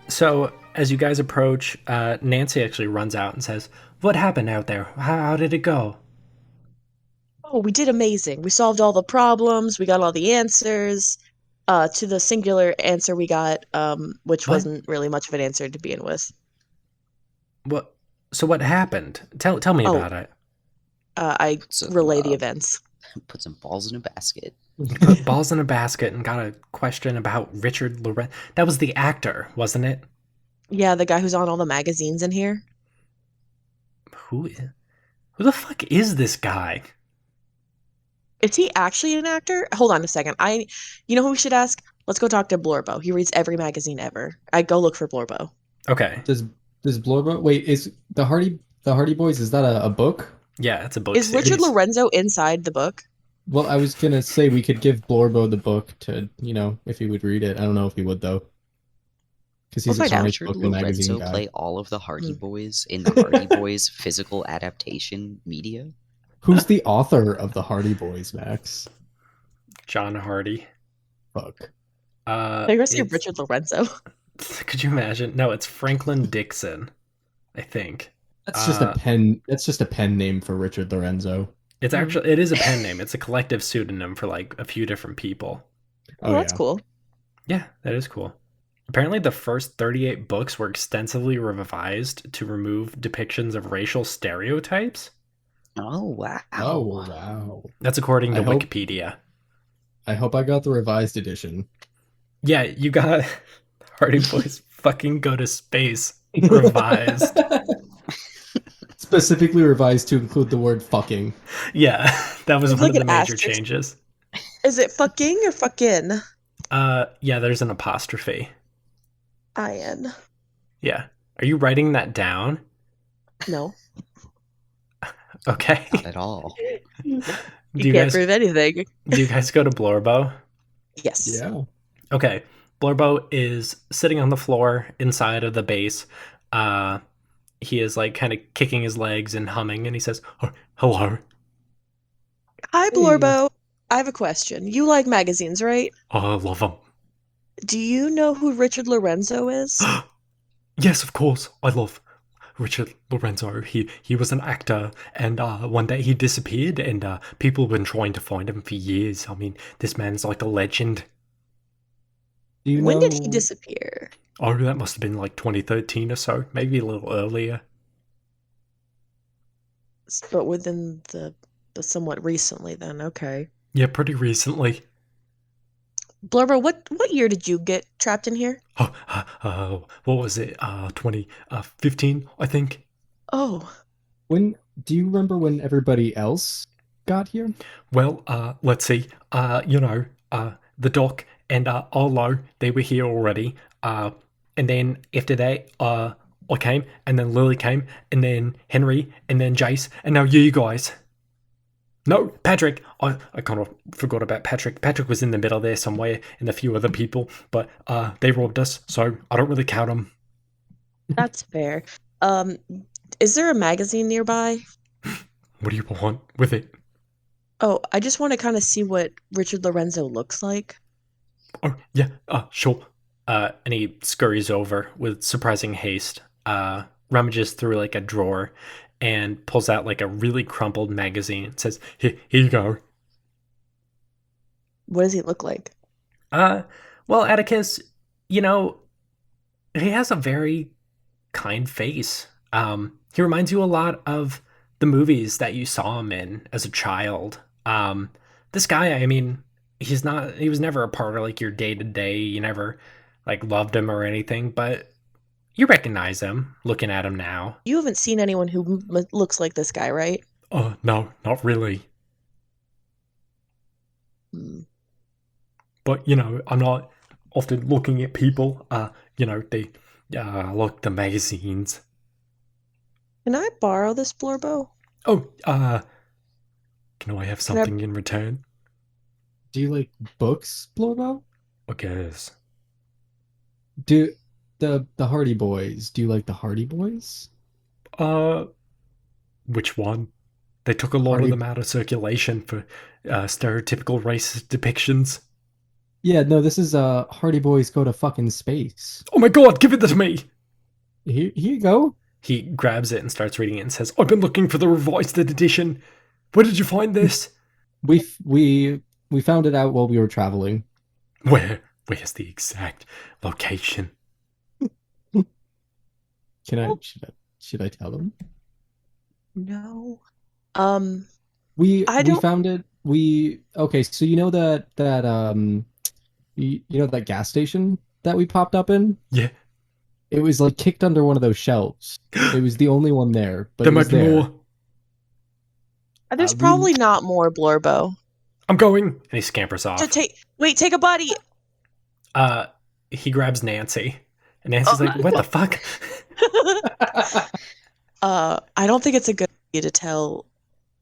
So as you guys approach, Nancy actually runs out and says, "What happened out there? How did it go?" Oh, we did amazing. We solved all the problems. We got all the answers. To the singular answer we got, which What? wasn't really much of an answer to begin with. What? So what happened? Tell me Oh, about it. I Put some relay the uh, events. put some balls in a basket. You put balls in a basket and got a question about Richard Lorenz. That was the actor, wasn't it? Yeah, the guy who's on all the magazines in here. Who? Who the fuck is this guy? Is he actually an actor? Hold on a second. You know who we should ask? Let's go talk to Blorbo. He reads every magazine ever. I go look for Blorbo. Okay. Does Blorbo wait, is the Hardy Boys, is that a book? Yeah, it's a book Is Richard series. Lorenzo inside the book? Well, I was gonna say we could give Blorbo the book to, if he would read it. I don't know if he would though, because We'll he's a find Does out. comic Richard book and magazine Lorenzo guy. play all of the Hardy Hmm. Boys in the Hardy Boys physical adaptation media? Who's the author of the Hardy Boys, Max? John Hardy. Fuck. They're gonna say It's. Richard Lorenzo. Could you imagine? No, it's Franklin Dixon. I think. That's just a Uh, pen. That's just a pen name for Richard Lorenzo. Hmm. it is a pen name. It's a collective pseudonym for like a few different people. Oh, Oh that's yeah. cool. Yeah, that is cool. Apparently, the first 38 books were extensively revised to remove depictions of racial stereotypes. Oh Oh wow. wow. That's according I to hope Wikipedia. I hope I got the revised edition. Yeah, you got Hardy Boys fucking go to space revised. Specifically revised to include the word fucking. Yeah, that was There's one like of an the major asterisk. changes. Is it fucking or fucking? Yeah, there's an apostrophe. In. Yeah. Are you writing that down? No. Okay. Not at all. You do you can't guys prove anything. do you guys go to Blorbo? Yes. Yeah. Okay. Blorbo is sitting on the floor inside of the base. Uh he is like kind of kicking his legs and humming and he says, "Oh, hello. Hi, Hey. Blorbo. I have a question. You like magazines, right? Oh, I love him." Do you know who Richard Lorenzo is? Yes, of course. I love Richard Lorenzo. He was an actor, and one day he disappeared, and people have been trying to find him for years. I mean, this man's like a legend. Do you When did he know? disappear? Oh, that must have been like 2013 or so, maybe a little earlier. But within the somewhat recently then, okay. Yeah, pretty recently. Blorbo, what year did you get trapped in here? Oh, what was it? 2015, I think. Oh, When do you remember when everybody else got here? Well, let's see. The Doc and Arlo, they were here already. And then after that, I came, and then Lily came, and then Henry, and then Jace, and now you guys. No, Patrick. I kind of forgot about Patrick. Patrick was in the middle there somewhere, and a few other people, but they robbed us, so I don't really count them. that's fair. Um, is there a magazine nearby? What do you want with it? Oh, I just want to kind of see what Richard Lorenzo looks like. Oh, yeah, sure. And he scurries over with surprising haste, rummages through like a drawer, and pulls out like a really crumpled magazine. It says, here you go. What does he look like? Uh, well, Atticus, you know, he has a very kind face. He reminds you a lot of the movies that you saw him in as a child. This guy, I mean, he was never a part of like your day to day. You never like loved him or anything, but you recognize him looking at him now. You haven't seen anyone who looks like this guy, right? Oh, no, not really. Hmm. But, I'm not often looking at people. They look the magazines. Can I borrow this Blorbo? Oh, can I have Can I? something in return? Do you like books, Blorbo? I guess. Do the Hardy Boys? Do you like the Hardy Boys? Uh, which one? They took a lot of Hardy. them out of circulation for stereotypical racist depictions. Yeah, no, this is Hardy Boys Go to Fucking Space. Oh my god, give it to me! Here you go. He grabs it and starts reading it and says, I've been looking for the revised edition. Where did you find this? We found it out while we were traveling. Where's the exact location? Should I tell them? No. We I we don't. found it. Okay, so you know you know that gas station that we popped up in? Yeah. It was like kicked under one of those shelves. It was the only one there, but There it might was be there. more. There's we- probably not more Blorbo. I'm going. And he scampers So off. take a buddy. He grabs Nancy. And Nancy's like, what the fuck? I don't think it's a good idea to tell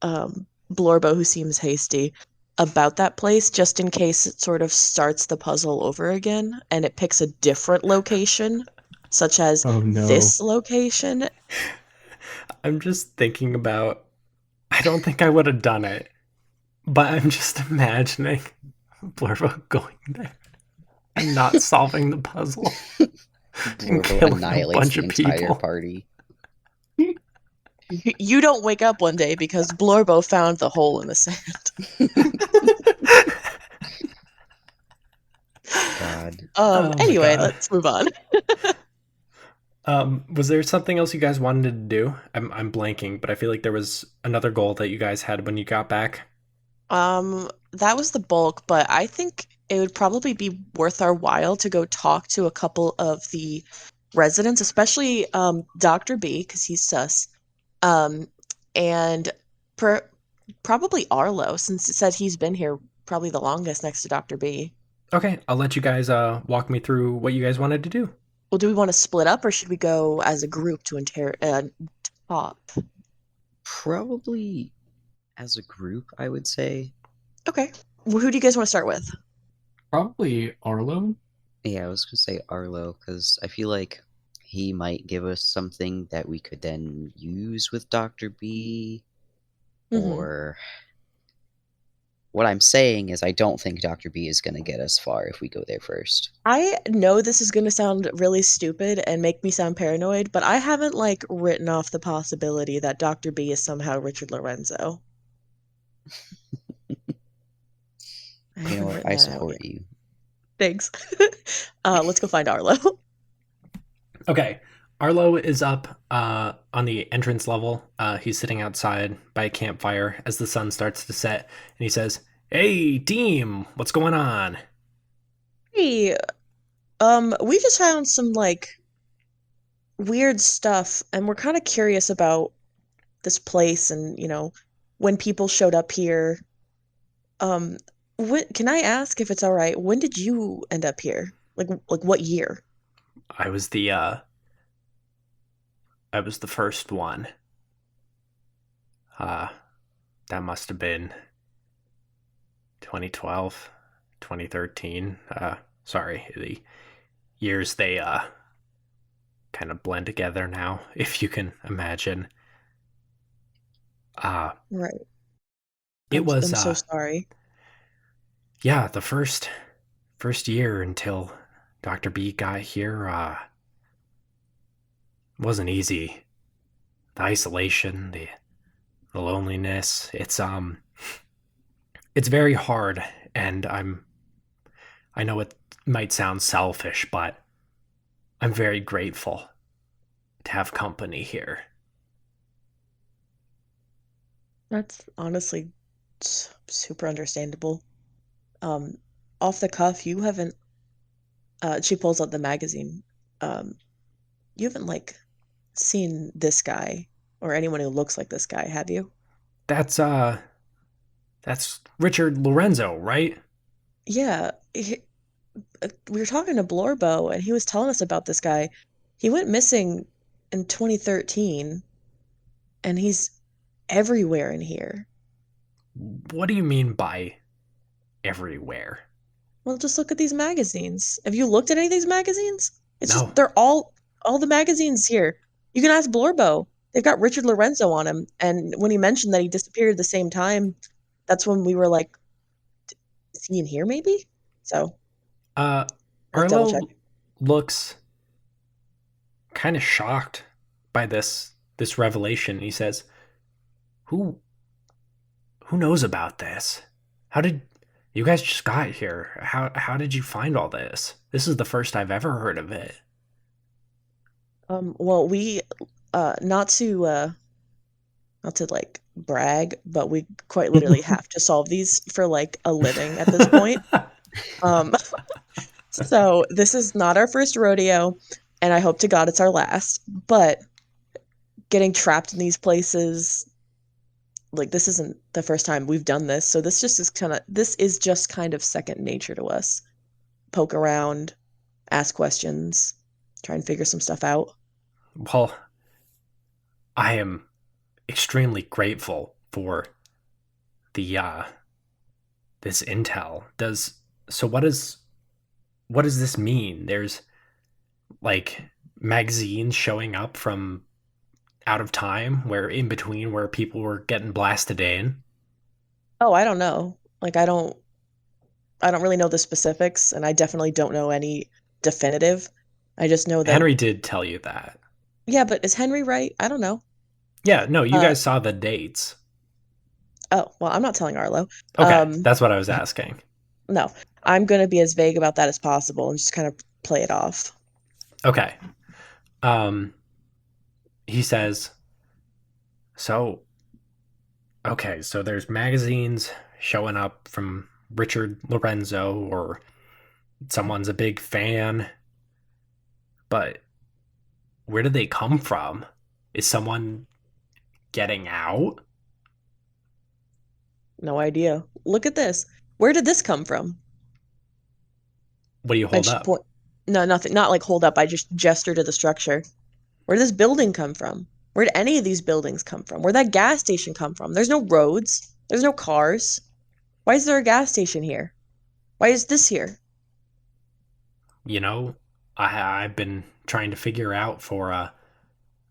Blorbo, who seems hasty, about that place, just in case it sort of starts the puzzle over again and it picks a different location, such as Oh no. this location. I'm just thinking about. I don't think I would have done it. But I'm just imagining Blurbo going there and not solving the puzzle. And Blorbo killing a annihilates bunch the of entire people. party. You don't wake up one day because Blorbo found the hole in the sand. God. Oh my Anyway, God. let's move on. Was there something else you guys wanted to do? I'm blanking, but I feel like there was another goal that you guys had when you got back. That was the bulk, but I think it would probably be worth our while to go talk to a couple of the residents, especially Dr. B, because he's sus. And probably Arlo, since it said he's been here probably the longest next to Dr. B. Okay, I'll let you guys walk me through what you guys wanted to do. Well, do we want to split up or should we go as a group to top? Probably as a group, I would say. Okay. Well, who do you guys want to start with? Probably Arlo. Yeah, I was gonna say Arlo, because I feel like he might give us something that we could then use with Dr. B. Mhm. Or what I'm saying is I don't think Dr. B is gonna get us far if we go there first. I know this is going to sound really stupid and make me sound paranoid, but I haven't written off the possibility that Dr. B is somehow Richard Lorenzo. You know what? I support you. Thanks. Let's go find Arlo. Okay, Arlo is up on the entrance level. He's sitting outside by a campfire as the sun starts to set, and he says, "Hey, team, what's going on?" Hey, we just found some weird stuff, and we're kind of curious about this place, and when people showed up here. Can I ask if it's all right? When did you end up here? Like what year? I was the first one. That must have been 2012, 2013. Sorry, the years they kind of blend together now, if you can imagine. Right. It was I'm so sorry. yeah, the first year until Dr. B got here wasn't easy. The isolation, the loneliness, it's very hard, and I know it might sound selfish, but I'm very grateful to have company here. That's honestly super understandable. Off the cuff, you haven't. She pulls out the magazine. You haven't seen this guy or anyone who looks like this guy, have you? That's Richard Lorenzo, right? Yeah. We were talking to Blorbo, and he was telling us about this guy. He went missing in 2013, and he's everywhere in here. What do you mean by everywhere? Well, just look at these magazines. Have you looked at any of these magazines? It's No. just they're all the magazines here. You can ask Blorbo. They've got Richard Lorenzo on them, and when he mentioned that he disappeared at the same time, that's when we were like, "Is he in here? Maybe." So Uh, Like double Arlo check. looks kind of shocked by this revelation. He says, "Who who knows about this? How did you guys just got here? How did you find all this? This is the first I've ever heard of it." Well, we not to like brag, but we quite literally have to solve these for like a living at this point. Um, so this is not our first rodeo, and I hope to God it's our last. But getting trapped in these places, like this isn't the first time we've done this, so this is just kind of second nature to us. Poke around, ask questions, try and figure some stuff out. Well, I am extremely grateful for the this intel. Does so what does this mean? There's like magazines showing up from out of time where in between where people were getting blasted in. Oh, I don't know. Like I don't really know the specifics, and I definitely don't know any definitive. I just know that, Henry did tell you that. yeah, but is Henry right? I don't know. Yeah, no, you Uh, guys saw the dates. oh, well, I'm not telling Arlo. Okay, that's what I was asking. No, I'm gonna be as vague about that as possible and just kind of play it off. Okay. Um he says, "So, okay, so there's magazines showing up from Richard Lorenzo or someone's a big fan, but where did they come from? Is someone getting out?" No idea. Look at this. Where did this come from? What do you And hold she up? point. No, nothing. Not like hold up. I just gesture to the structure. Where did this building come from? Where did any of these buildings come from? Where'd that gas station come from? There's no roads. There's no cars. Why is there a gas station here? Why is this here? You know, I've been trying to figure out for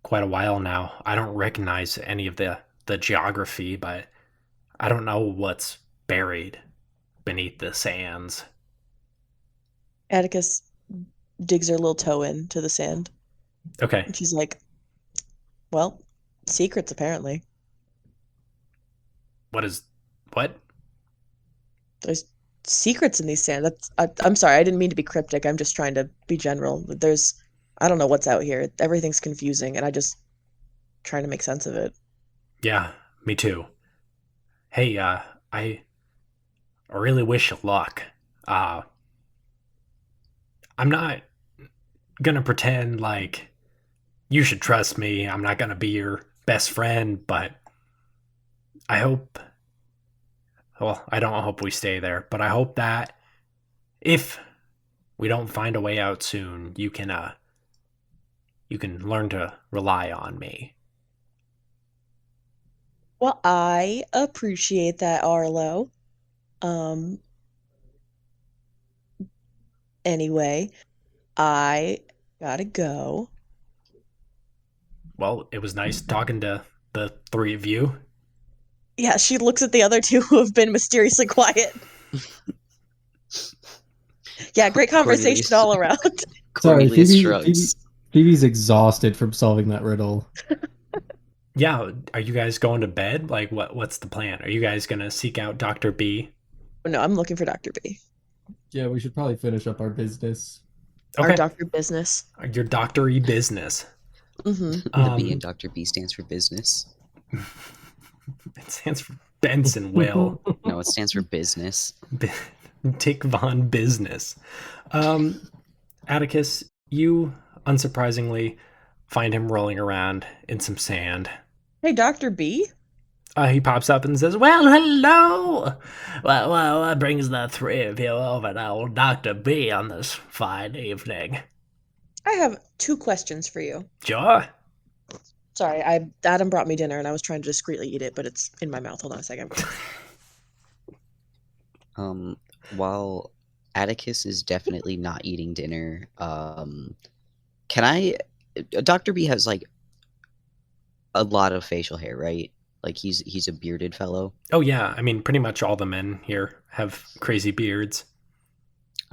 quite a while now. I don't recognize any of the geography, but I don't know what's buried beneath the sands. Atticus digs her little toe into the sand. Okay. And she's like, well, secrets apparently. What is what? There's secrets in these sand. I'm sorry, I didn't mean to be cryptic. I'm just trying to be general. I don't know what's out here. Everything's confusing, and I just trying to make sense of it. Yeah, me too. Hey, I really wish you luck. Uh I'm not gonna pretend like you should trust me. I'm not gonna be your best friend, but I hope well, I don't hope we stay there, but I hope that if we don't find a way out soon, you can learn to rely on me. Well, I appreciate that, Arlo. Um, anyway, I gotta go. Well, it was nice talking to the three of you. Yeah, she looks at the other two who have been mysteriously quiet. Yeah, great conversation Cornelius, all around. Sorry, Cornelius shrugs. Phoebe's exhausted from solving that riddle. Yeah, are you guys going to bed? Like what's the plan? Are you guys going to seek out Dr. B? No, I'm looking for Dr. B. Yeah, we should probably finish up our business. Our Okay. doctor business. Your doctor-y business. Mm-hmm. The B in Dr. B stands for business. It stands for Benson Will. No, it stands for business. Dick Von Business. Atticus, you unsurprisingly find him rolling around in some sand. Hey, Dr. B? He pops up and says, "Well, hello! Well, what brings the three of you over to old Dr. B on this fine evening?" I have 2 questions for you. Sure. Sorry, Adam brought me dinner and I was trying to discreetly eat it, but it's in my mouth. Hold on a second. While Atticus is definitely not eating dinner, can I... Dr. B has, like, a lot of facial hair, right? Like, he's a bearded fellow. Oh, yeah. I mean, pretty much all the men here have crazy beards.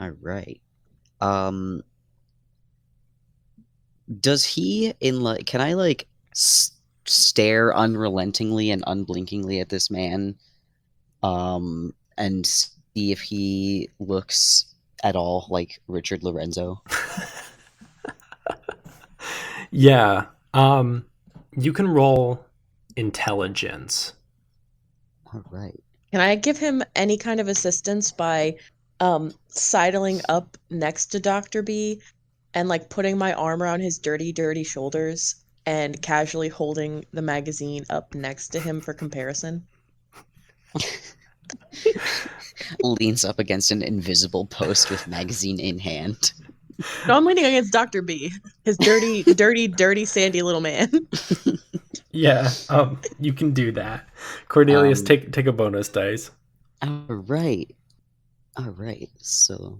All right. Um, does he in like? Can I like stare unrelentingly and unblinkingly at this man? And see if he looks at all like Richard Lorenzo. Yeah. You can roll intelligence. All right. Can I give him any kind of assistance by sidling up next to Dr. B and like putting my arm around his dirty, dirty shoulders and casually holding the magazine up next to him for comparison? Leans up against an invisible post with magazine in hand. No, I'm leaning against Dr. B, his dirty, dirty, dirty, sandy little man. Yeah. You can do that. Cornelius, Um, take a bonus dice. All right. All right. So.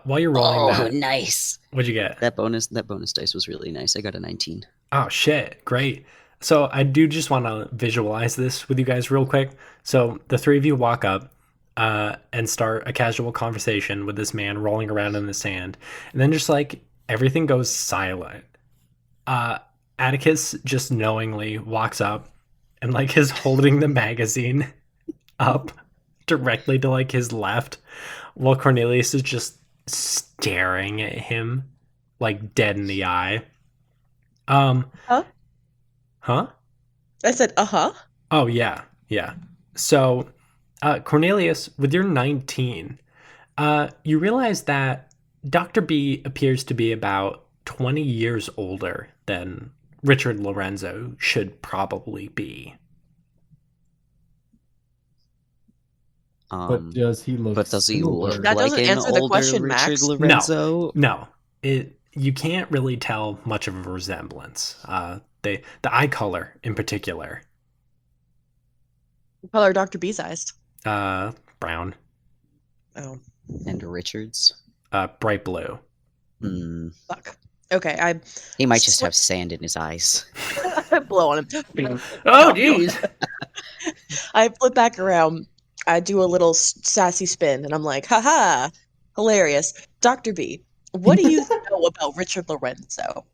While you're rolling Oh, that, nice. what'd you get? That bonus dice was really nice. I got a 19. Oh shit, great. So I do just want to visualize this with you guys real quick. So the three of you walk up and start a casual conversation with this man rolling around in the sand, and then just like everything goes silent. Uh, Atticus just knowingly walks up and like is holding the magazine up directly to like his left, while Cornelius is just staring at him like dead in the eye. Huh? Huh? I said, uh-huh. Oh yeah, yeah. So, Cornelius, with your 19, you realize that Dr. B appears to be about 20 years older than Richard Lorenzo should probably be. But does he look But does he similar? look That like doesn't an answer the older question, Richard Max. Lorenzo? No, you can't really tell much of a resemblance. The eye color in particular, What color are Dr. B's eyes? brown, Oh, And Richards? bright blue. Hmm. fuck. Okay, He might just have sand in his eyes. I blow on him. Oh, jeez. I flip back around. I do a little sassy spin, and I'm like, haha, hilarious. Dr. B, what do you know about Richard Lorenzo?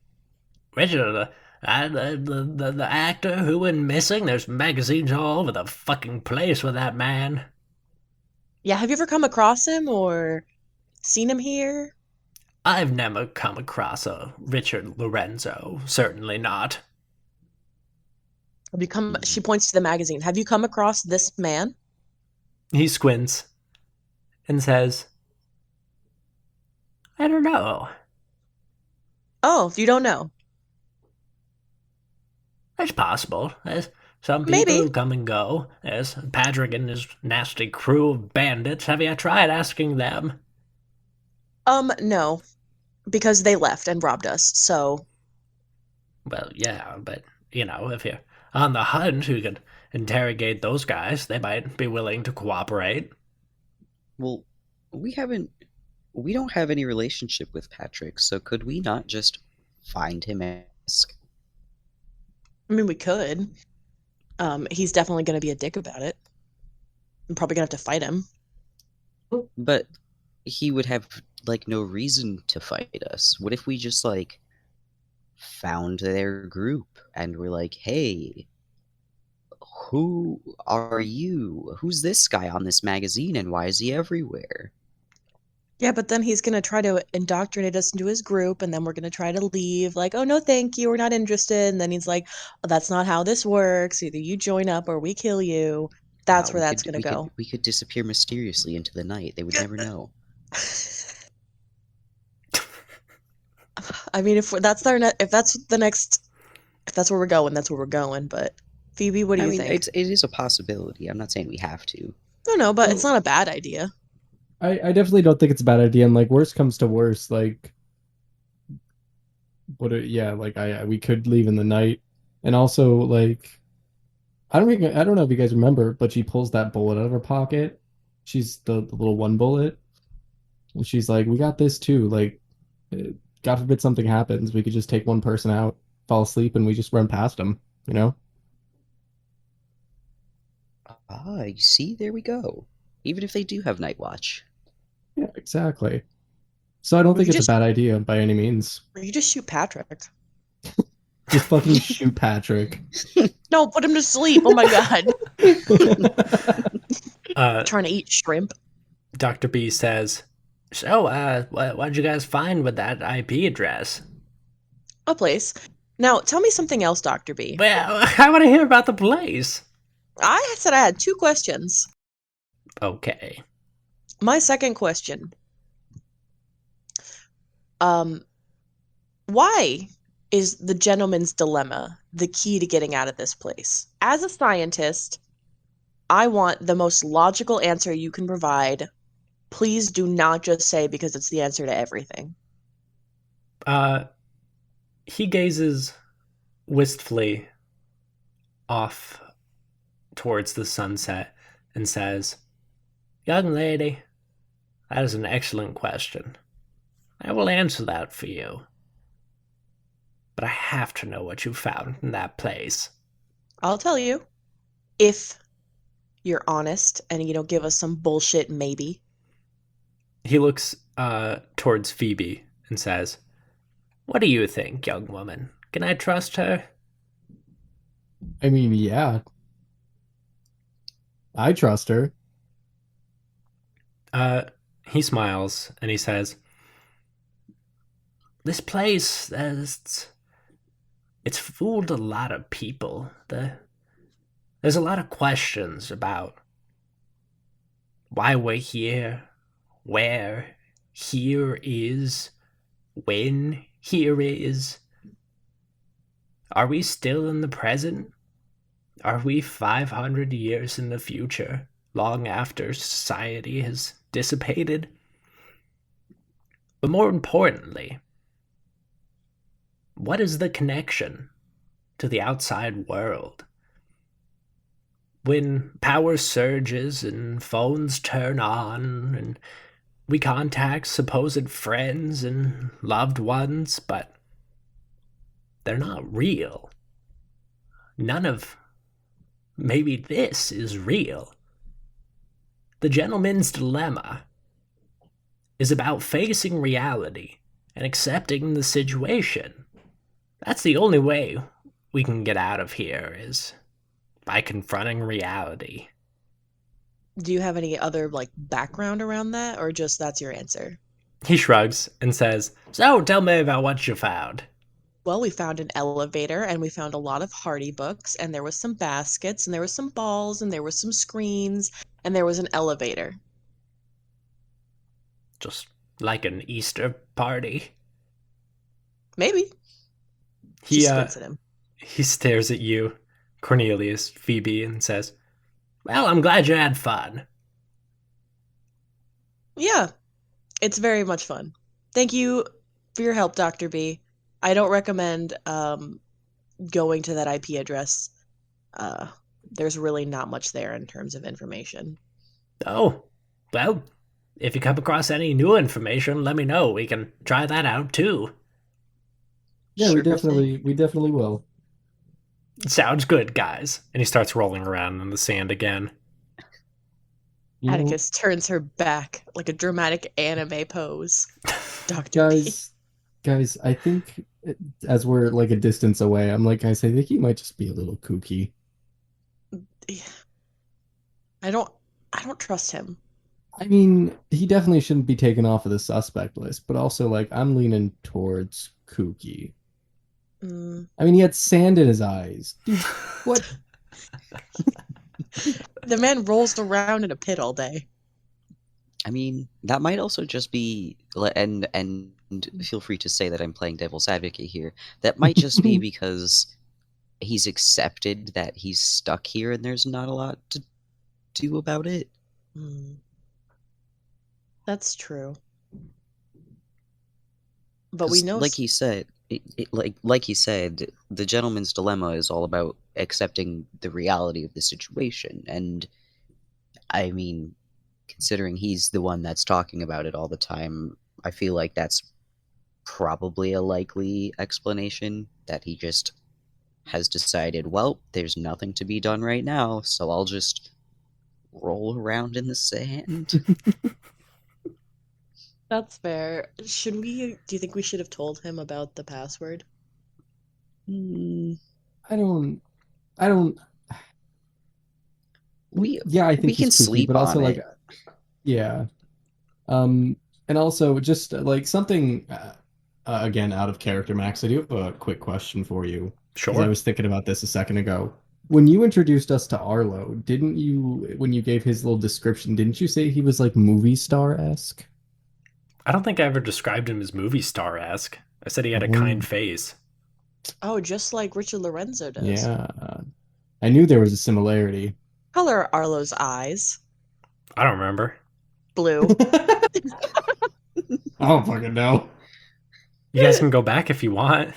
Richard, the actor who went missing. There's magazines all over the fucking place with that man. Yeah, have you ever come across him or seen him here? I've never come across a Richard Lorenzo. Certainly not. Have you come? She points to the magazine. Have you come across this man? He squints and says, I don't know. Oh, you don't know. It's possible. There's some people Maybe. who come and go. There's Patrick and his nasty crew of bandits. Have you tried asking them? No, because they left and robbed us. So, Well, yeah, but, if you're on the hunt, you could interrogate those guys. They might be willing to cooperate. Well, we don't have any relationship with Patrick, so could we not just find him and ask? I mean, we could. He's definitely going to be a dick about it. I'm probably going to have to fight him. But he would have like no reason to fight us. What if we just like found their group and we're like, hey, who are you? Who's this guy on this magazine and why is he everywhere? Yeah, but then he's going to try to indoctrinate us into his group, and then we're going to try to leave. Like, oh, no, thank you. We're not interested. And then he's like, oh, that's not how this works. Either you join up or we kill you. That's where that's going to go. We could disappear mysteriously into the night. They would never know. I mean, if that's where we're going, that's where we're going. But Phoebe, what do you think? It is a possibility. I'm not saying we have to. No, but it's not a bad idea. I definitely don't think it's a bad idea. And like, worst comes to worst, like, we could leave in the night, and also like, I don't know if you guys remember, but she pulls that bullet out of her pocket. She's the little one bullet, and she's like, "We got this too. Like, God forbid something happens, we could just take one person out, fall asleep, and we just run past them. You know?" Ah, you see, there we go. Even if they do have night watch. Yeah, exactly. So I don't Or think you it's a just bad idea by any means. shoot Patrick. Just fucking shoot Patrick. No, put him to sleep. Oh my god. Uh, Trying to eat shrimp. Dr. B says, "So, what'd you guys find with that IP address?" A place. Now, tell me something else, Dr. B. Well, I want to hear about the place. I said I had 2 questions. Okay. My second question. Um, why is the gentleman's dilemma the key to getting out of this place? As a scientist, I want the most logical answer you can provide. Please do not just say because it's the answer to everything. Uh, he gazes wistfully off towards the sunset and says, "Young lady, that is an excellent question. I will answer that for you. But I have to know what you found in that place." I'll tell you if you're honest and you don't give us some bullshit maybe. He looks towards Phoebe and says, "What do you think, young woman? Can I trust her?" I mean, yeah, I trust her. He smiles and he says, "This place, it's fooled a lot of people. There's a lot of questions about why we're here, where here is, when here is. Are we still in the present? Are we 500 years in the future, long after society has dissipated? But more importantly, what is the connection to the outside world? When power surges and phones turn on and we contact supposed friends and loved ones, but they're not real. None of maybe this is real. The gentleman's dilemma is about facing reality and accepting the situation. That's the only way we can get out of here is by confronting reality." Do you have any other like background around that or just that's your answer? He shrugs and says, "So tell me about what you found." Well, we found an elevator and we found a lot of Hardy books and there was some baskets and there was some balls and there was some screens and there was an elevator. Just like an Easter party. Maybe. She He squints at him. he stares at you, Cornelius, Phoebe, and says, "Well, I'm glad you had fun." Yeah, it's very much fun. Thank you for your help, Dr. B. I don't recommend going to that IP address. There's really not much there in terms of information. Oh, well, if you come across any new information, let me know. We can try that out too. Yeah, Sure thing. we definitely will. Sounds good, guys. And he starts rolling around in the sand again. You know, Atticus turns her back like a dramatic anime pose. Dr. B. guys, I think as we're like a distance away, I'm like, guys, I think he might just be a little kooky. I don't trust him. I mean, he definitely shouldn't be taken off of the suspect list, but also like I'm leaning towards kooky. Mm. I mean, he had sand in his eyes. Dude, what? The man rolls around in a pit all day. I mean, that might also just be, and feel free to say that I'm playing devil's advocate here. That might just be because he's accepted that he's stuck here and there's not a lot to do about it. Mm. That's true. But we 'Cause know like he said, like he said, the gentleman's dilemma is all about accepting the reality of the situation. And I mean, considering he's the one that's talking about it all the time, I feel like that's probably a likely explanation, that he just has decided, well, there's nothing to be done right now, so I'll just roll around in the sand. That's fair. Should we? Do you think we should have told him about the password? Mm, I don't. we Yeah, I think we he's can kooky, sleep but also on like, it. yeah. And also just like something again out of character, Max. I do have a quick question for you because I Sure. was thinking about this a second ago. When you introduced us to Arlo, didn't you, when you gave his little description, didn't you say he was like movie star-esque? I don't think I ever described him as movie star-esque. I said he had a Oh, kind face. Oh, just like Richard Lorenzo does. yeah. I knew there was a similarity. Color are Arlo's eyes? I don't remember. Blue. I don't fucking know. You guys can go back if you want. I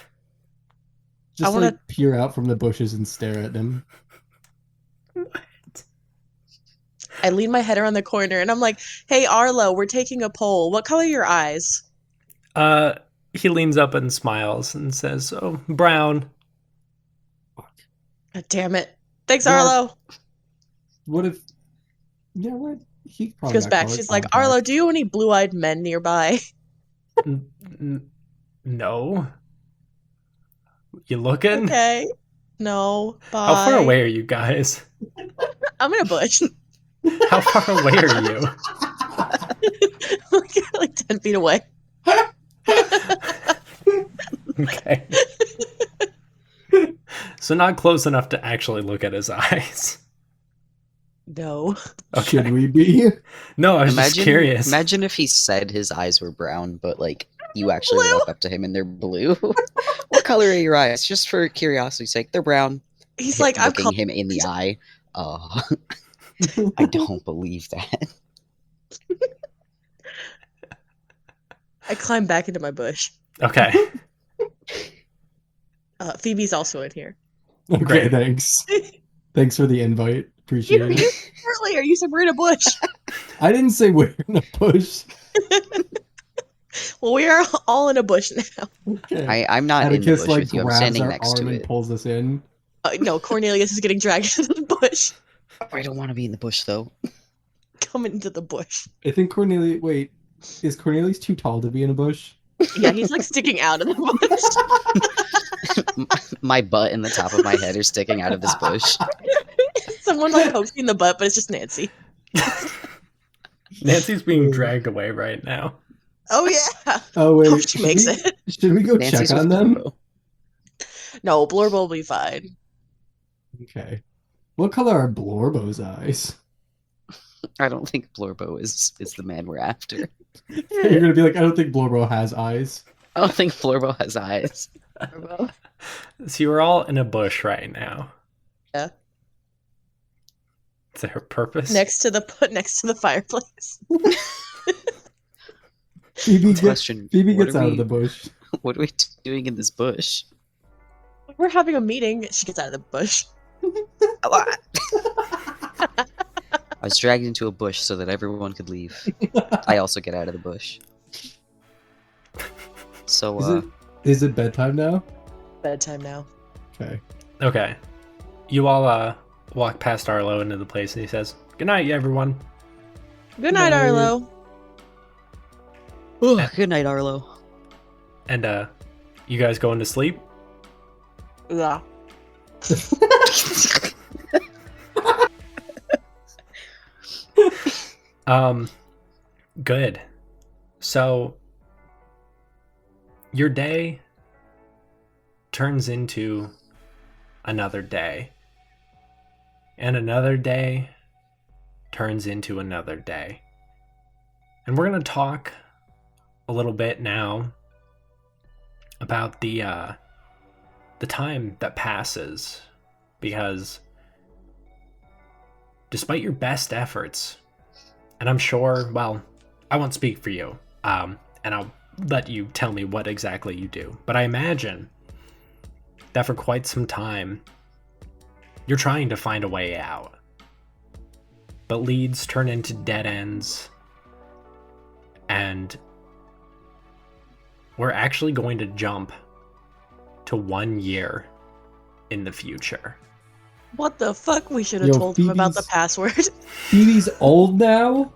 Just want like to. peer out from the bushes and stare at him. I lean my head around the corner and I'm like, "Hey Arlo, we're taking a poll. What color are your eyes?" Uh, he leans up and smiles and says, "Oh, brown." God damn it! Thanks, Dark. Arlo. What if? Yeah, what? He She probably goes got back. color She's like, "Arlo, contacts. do you have any blue-eyed men nearby?" No. You looking? Okay. No. How far Bye. away are you guys? I'm in a bush. How far away are you? Like 10 feet away. Okay. So not close enough to actually look at his eyes. No. Okay. Should we be? No, I was just Imagine, curious. imagine if he said his eyes were brown, but like you actually Blue. walk up to him and they're blue. What color are your eyes? Just for curiosity's sake, they're brown. He's like, "I'm Looking him in the eye. I don't believe that. I climb back into my bush. Okay. Phoebe's also in here. Okay, Great. thanks. Thanks for the invite. Appreciate it. Earlier, you said we're in a bush. I didn't say we're in a bush. Well, we are all in a bush now. Okay. I'm not in the Atticus bush like with you. I'm grabs standing our next arm to and it. pulls us in. No, Cornelius is getting dragged into the bush. I don't want to be in the bush though. Coming into the bush. I think Cornelius. Wait, is Cornelius too tall to be in a bush? Yeah, he's like sticking out of the bush. My butt and the top of my head are sticking out of this bush. Someone like pokes me in the butt, but it's just Nancy. Nancy's being dragged away right now. Oh yeah. Oh wait, Hope she makes it. Should we go Nancy's check on with them? Blorbo. No, Blorbo will be fine. Okay. What color are Blorbo's eyes? I don't think Blorbo is the man we're after. You're gonna be like, I don't think Blorbo has eyes. I don't think Florbo has eyes. Blorbo. So you're all in a bush right now. Yeah. Is there a purpose? Next to the fireplace. Phoebe Question. Phoebe what gets are out of we- the bush. What are we doing in this bush? We're having a meeting. She gets out of the bush. I was dragged into a bush so that everyone could leave. I also get out of the bush. So, Is it bedtime now? Bedtime now. Okay. Okay. You all walk past Arlo into the place and he says, "Good night, everyone." Good night, Night. Arlo. good night, Arlo. And you guys going to sleep? Yeah. Good. So your day turns into another day. And another day turns into another day. And we're going to talk a little bit now about the time that passes, because despite your best efforts, and I'm sure, well, I won't speak for you, and I'll let you tell me what exactly you do, but I imagine that for quite some time you're trying to find a way out, but leads turn into dead ends, and we're actually going to jump to 1 year in the future. What the fuck? We should have Yo, told him about the Phoebe's- password. Phoebe's old now?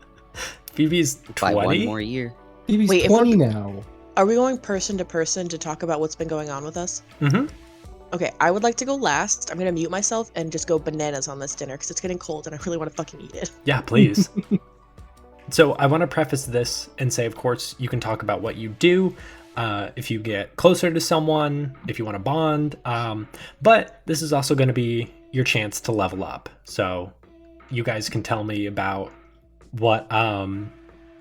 Phoebe's By 20. one more year. Phoebe's Wait, if 20 now. Are we going person to person to talk about what's been going on with us? Mm-hmm. Okay, I would like to go last. I'm gonna mute myself and just go bananas on this dinner because it's getting cold and I really want to fucking eat it. Yeah, please. So I want to preface this and say, of course, you can talk about what you do, if you get closer to someone, if you want to bond. But this is also going to be your chance to level up. So you guys can tell me about what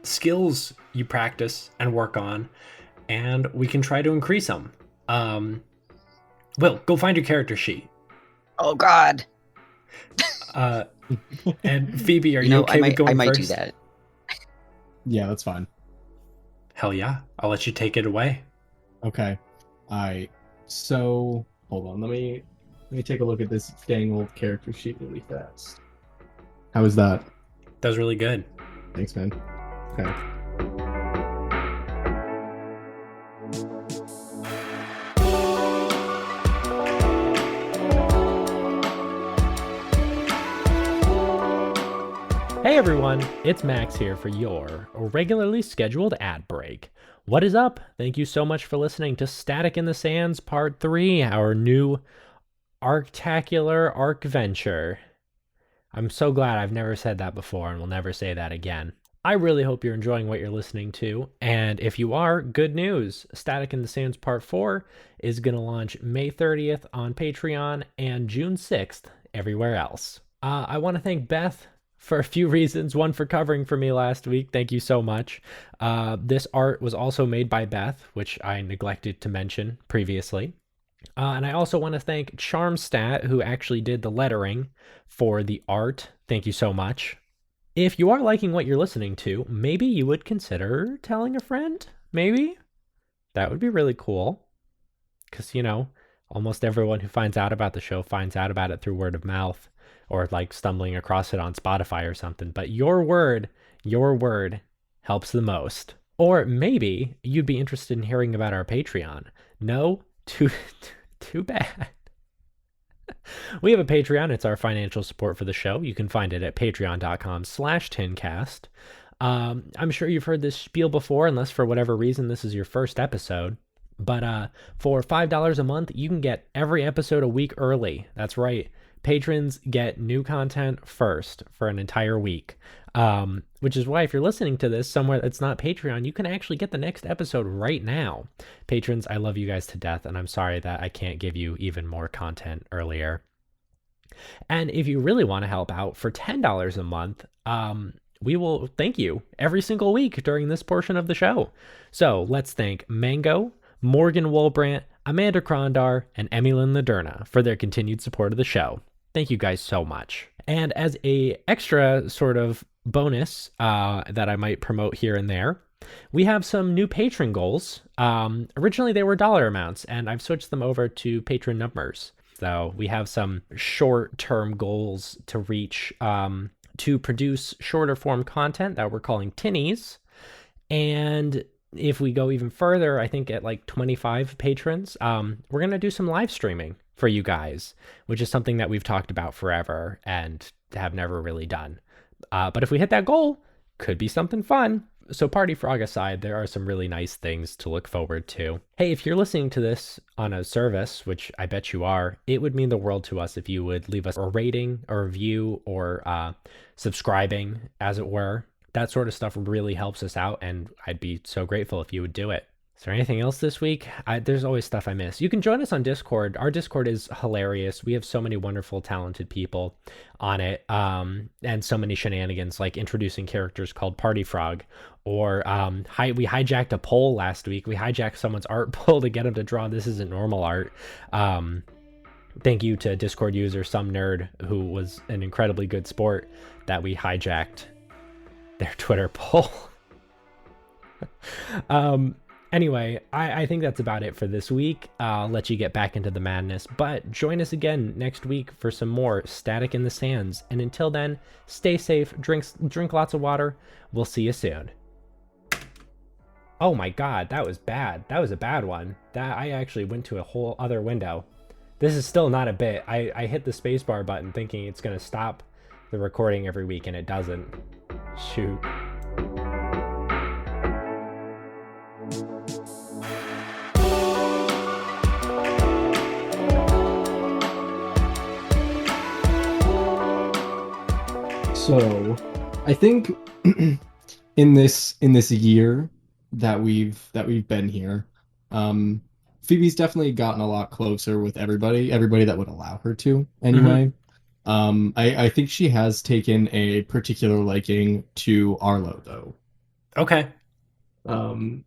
skills you practice and work on, and we can try to increase them. Will, go find your character sheet. Oh God. And Phoebe, are you okay with going I might first? do that. Yeah, that's fine. Hell yeah. I'll let you take it away. Okay. So hold on, let me take a look at this dang old character sheet really fast. How is that? That was really good. Thanks, man. Okay. Hey everyone, it's Max here for your regularly scheduled ad break. What is up? Thank you so much for listening to Static in the Sands Part 3, our new Arctacular Arc Venture. I'm so glad I've never said that before and will never say that again. I really hope you're enjoying what you're listening to, and if you are, good news. Static in the Sands Part 4 is going to launch May 30th on Patreon and June 6th everywhere else. I want to thank Beth for a few reasons. One, for covering for me last week. Thank you so much. This art was also made by Beth, which I neglected to mention previously. And I also want to thank Charmstat, who actually did the lettering for the art. Thank you so much. If you are liking what you're listening to, maybe you would consider telling a friend? Maybe? That would be really cool. Because, you know, almost everyone who finds out about the show finds out about it through word of mouth, or like stumbling across it on Spotify or something. But your word helps the most. Or maybe you'd be interested in hearing about our Patreon. No? Too bad. We have a Patreon. It's our financial support for the show. You can find it at patreon.com/tincast. I'm sure you've heard this spiel before, unless for whatever reason this is your first episode. But for $5 a month, you can get every episode a week early. That's right. Patrons get new content first for an entire week, which is why if you're listening to this somewhere that's not Patreon, you can actually get the next episode right now. Patrons, I love you guys to death, and I'm sorry that I can't give you even more content earlier. And if you really want to help out, for $10 a month, we will thank you every single week during this portion of the show. So let's thank Mango, Morgan Wolbrandt, Amanda Krondar, and Emilyn Laderna for their continued support of the show. Thank you guys so much. And as a extra sort of bonus that I might promote here and there, we have some new patron goals. Originally they were dollar amounts, and I've switched them over to patron numbers. So we have some short-term goals to reach, to produce shorter form content that we're calling tinnies. And if we go even further, I think at like 25 patrons, we're going to do some live streaming for you guys, which is something that we've talked about forever and have never really done. But if we hit that goal, could be something fun. So Party Frog aside, there are some really nice things to look forward to. Hey, if you're listening to this on a service, which I bet you are, it would mean the world to us if you would leave us a rating, a review, or subscribing, as it were. That sort of stuff really helps us out, and I'd be so grateful if you would do it. Is there anything else this week? There's always stuff I miss. You can join us on Discord. Our Discord is hilarious. We have so many wonderful, talented people on it, and so many shenanigans, like introducing characters called Party Frog, or we hijacked a poll last week. We hijacked someone's art poll to get them to draw This Isn't Normal art. Thank you to Discord user Some Nerd, who was an incredibly good sport that we hijacked their Twitter poll. Anyway, I think that's about it for this week. I'll let you get back into the madness, but join us again next week for some more Static in the Sands. And until then, stay safe, drink lots of water. We'll see you soon. Oh my god, that was bad. That was a bad one. I actually went to a whole other window. This is still not a bit. I hit the spacebar button thinking it's going to stop the recording every week, and it doesn't. Shoot. So, I think in this year that we've been here, um, Phoebe's definitely gotten a lot closer with everybody that would allow her to Mm-hmm. anyway. I think she has taken a particular liking to Arlo though. Okay. Um,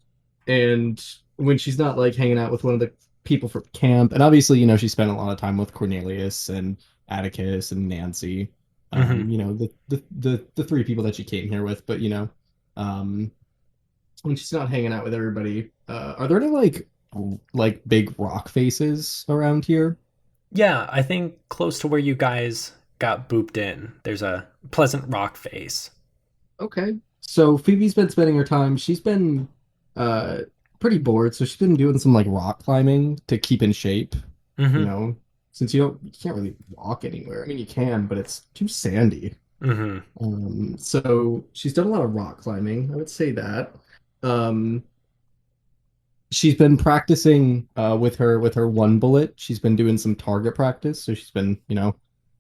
and when she's not like hanging out with one of the people from camp, and obviously, she spent a lot of time with Cornelius and Atticus and Nancy. Mm-hmm. The three people that she came here with, but um, when she's not hanging out with everybody, are there any like big rock faces around here? Yeah, I think close to where you guys got booped in, there's a pleasant rock face. Okay. So Phoebe's been spending her time. She's been uh pretty bored, so she's been doing some like rock climbing to keep in shape, you Mm-hmm. know, since you can't really walk anywhere. I mean, you can, but it's too sandy. Mm-hmm. So she's done a lot of rock climbing, I would say that. Um she's been practicing with her one bullet. She's been doing some target practice, so she's been,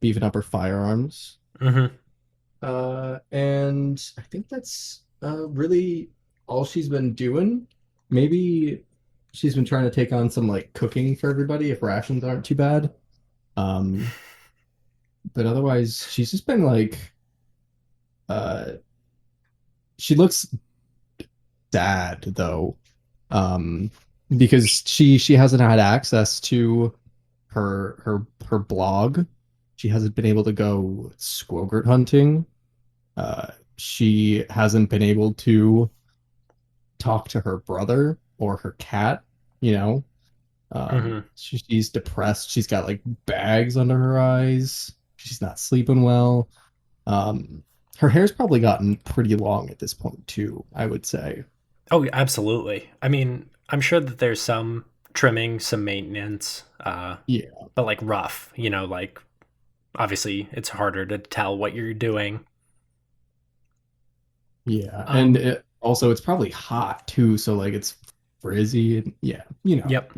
beefing up her firearms. Mm-hmm. And I think that's really all she's been doing. Maybe she's been trying to take on some like cooking for everybody if rations aren't too bad. Um, but otherwise, she's just been like, uh, she looks sad though, um, because she hasn't had access to her blog. She hasn't been able to go squogert hunting. She hasn't been able to talk to her brother or her cat, you know. Mm-hmm. She's depressed. She's got like bags under her eyes. She's not sleeping well. Um, her hair's probably gotten pretty long at this point too, I would say. Oh, absolutely. I mean, I'm sure that there's some trimming, some maintenance, Yeah, but like rough, like obviously it's harder to tell what you're doing. yeah, and Um, also it's probably hot too, so like it's frizzy and yeah, yep,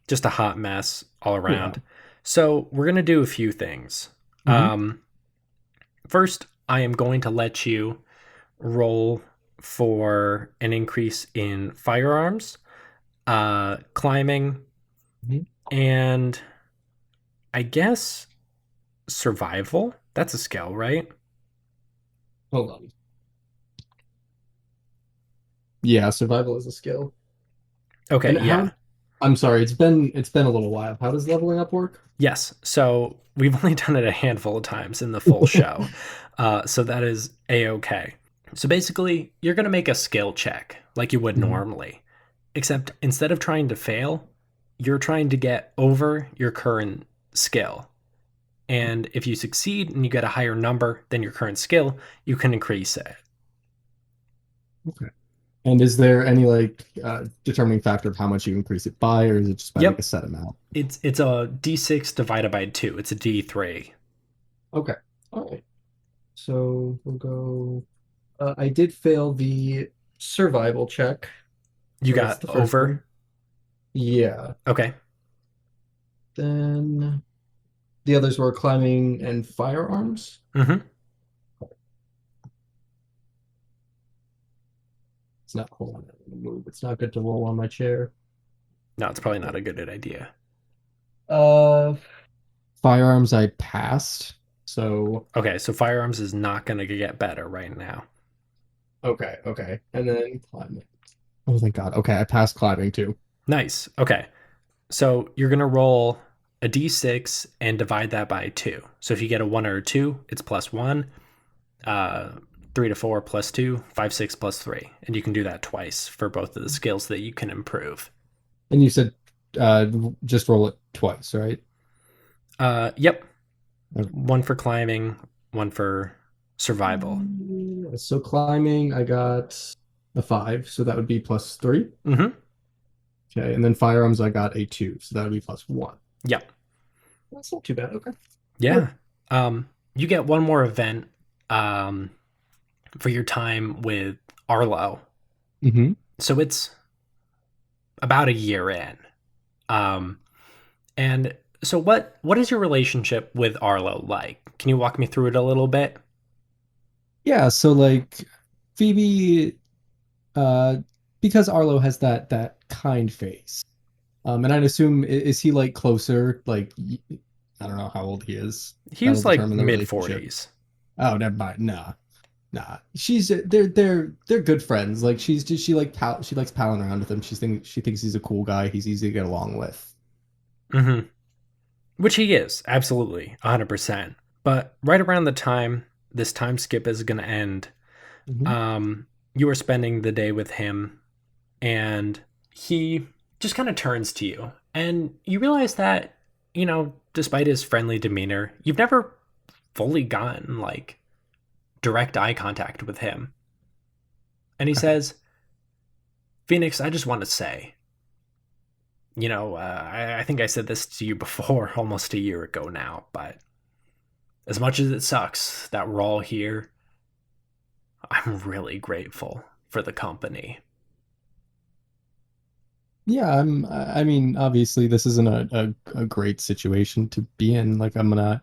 just a hot mess all yeah. around. So we're gonna do a few things. Hmm. Um, First, I am going to let you roll for an increase in firearms, climbing, Hmm. and I guess survival. That's a skill, right? Hold on. Yeah, survival is a skill. Okay, And yeah. how? I'm sorry, it's been a little while. How does leveling up work? Yes. So we've only done it a handful of times in the full show. So that is a okay. So basically, you're going to make a skill check like you would Mhm. normally, except instead of trying to fail, you're trying to get over your current skill. And if you succeed and you get a higher number than your current skill, you can increase it. Okay. And is there any like determining factor of how much you increase it by, or is it just by like a Yep. set amount? It's a d6 divided by 2. It's a d3. Okay. All right. So we'll go. I did fail the survival check, You so that's got the first over. one. Yeah. Okay. Then the others were climbing and firearms. Mhm. It's not. Hold on. I'm gonna move. It's not good to roll on my chair. No, it's probably not a good idea. Uh, Firearms I passed. So Okay, so firearms is not going to get better right now. okay, okay. And then climbing. Oh, thank God. Okay, I passed climbing too. Nice. Okay. So you're going to roll a d6 and divide that by 2. So if you get a 1 or a 2, it's plus 1. Uh, 3 to 4 plus 2, 5, 6 plus 3. And you can do that twice for both of the skills that you can improve. And you said uh just roll it twice, right? Yep. Okay. One for climbing, one for survival. So climbing, I got a 5, so that would be plus 3. Mm-hmm. Okay, and then firearms, I got a 2, so that would be plus 1. Yep. That's not too bad. Okay. Yeah. Good. You get one more event for your time with Arlo. Mm-hmm. So it's about a year in. Um, and so what is your relationship with Arlo like? Can you walk me through it a little bit? Yeah, so like Phoebe, uh, because Arlo has that kind face. And I'd assume is he like closer? Like I don't know how old he is. He That'll was like determine the mid relationship. 40s. Oh, never mind. Nah, nah. She's they're good friends. Like she like she likes palling around with him. She thinks he's a cool guy. He's easy to get along with. Mm-hmm. Which he is, absolutely, 100%. But right around the time this time skip is going to end, Mhm. you were spending the day with him, and he just kind of turns to you. And you realize that, despite his friendly demeanor, you've never fully gotten, like, direct eye contact with him. And he Okay. says, Phoenix, I just want to say, I think I said this to you before, almost a year ago now, but as much as it sucks that we're all here, I'm really grateful for the company. Yeah, I mean, obviously, this isn't a great situation to be in. Like, I'm not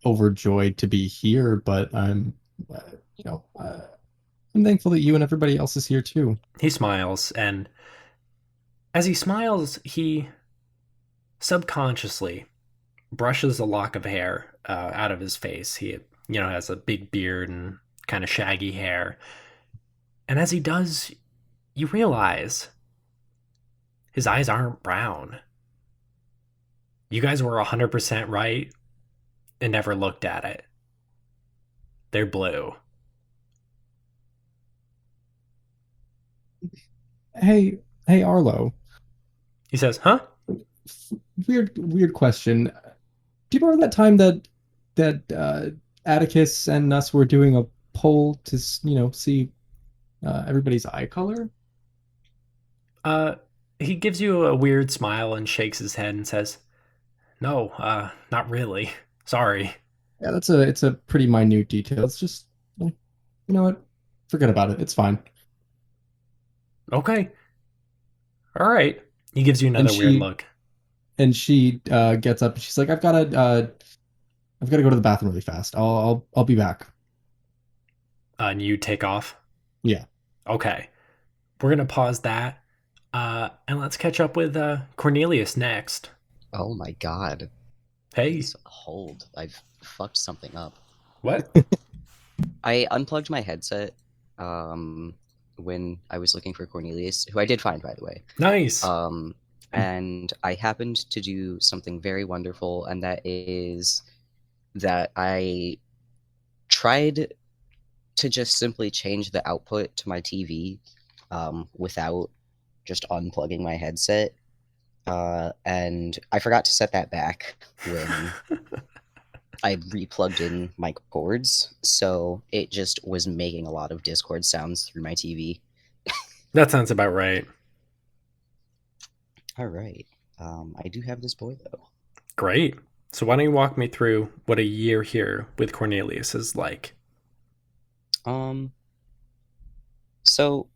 overjoyed to be here, but uh, you know, I'm thankful that you and everybody else is here too. He smiles, and as he smiles, he subconsciously brushes a lock of hair out of his face. He, has a big beard and kind of shaggy hair. And as he does, you realize his eyes aren't brown. You guys were 100% right and never looked at it. They're blue. Hey, hey, Arlo. He says, huh? Weird question. Do you remember that time that Atticus and us were doing a poll to see everybody's eye color? Uh, he gives you a weird smile and shakes his head and says, no, not really. Sorry. Yeah, it's a pretty minute detail. It's just you know what? Forget about it. It's fine. Okay. All right. He gives you And another weird she look. and she gets up and she's like, I've got to go to the bathroom really fast. I'll be back. And you take off. Yeah. Okay. We're going to pause that. And let's catch up with Cornelius next. Oh my god. Hey. Please hold. I've fucked something up. What? I unplugged my headset when I was looking for Cornelius, who I did find, by the way. Nice. And I happened to do something very wonderful, and that is that I tried to just simply change the output to my TV without just unplugging my headset. And I forgot to set that back when I replugged in my cords, so it just was making a lot of Discord sounds through my TV. That sounds about right. All right. I do have this boy, though. Great. So why don't you walk me through what a year here with Cornelius is like? So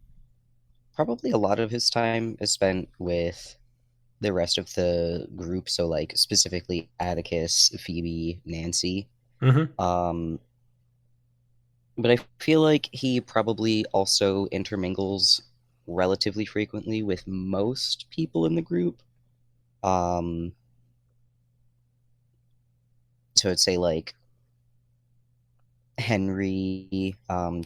probably a lot of his time is spent with the rest of the group, so like specifically Atticus, Phoebe, Nancy. Mm-hmm. But I feel like he probably also intermingles relatively frequently with most people in the group. So I'd say like Henry,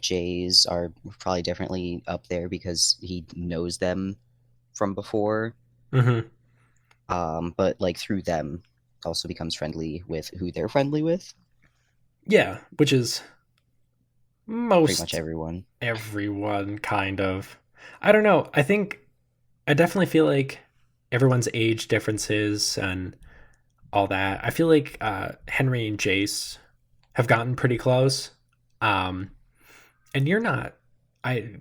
Jays are probably definitely up there because he knows them from before. Mm-hmm. But like through them also becomes friendly with who they're friendly with. Yeah, which is Pretty much most everyone, kind of. I don't know. I definitely feel like everyone's age differences and all that. I feel like Henry and Jace have gotten pretty close. And you're not.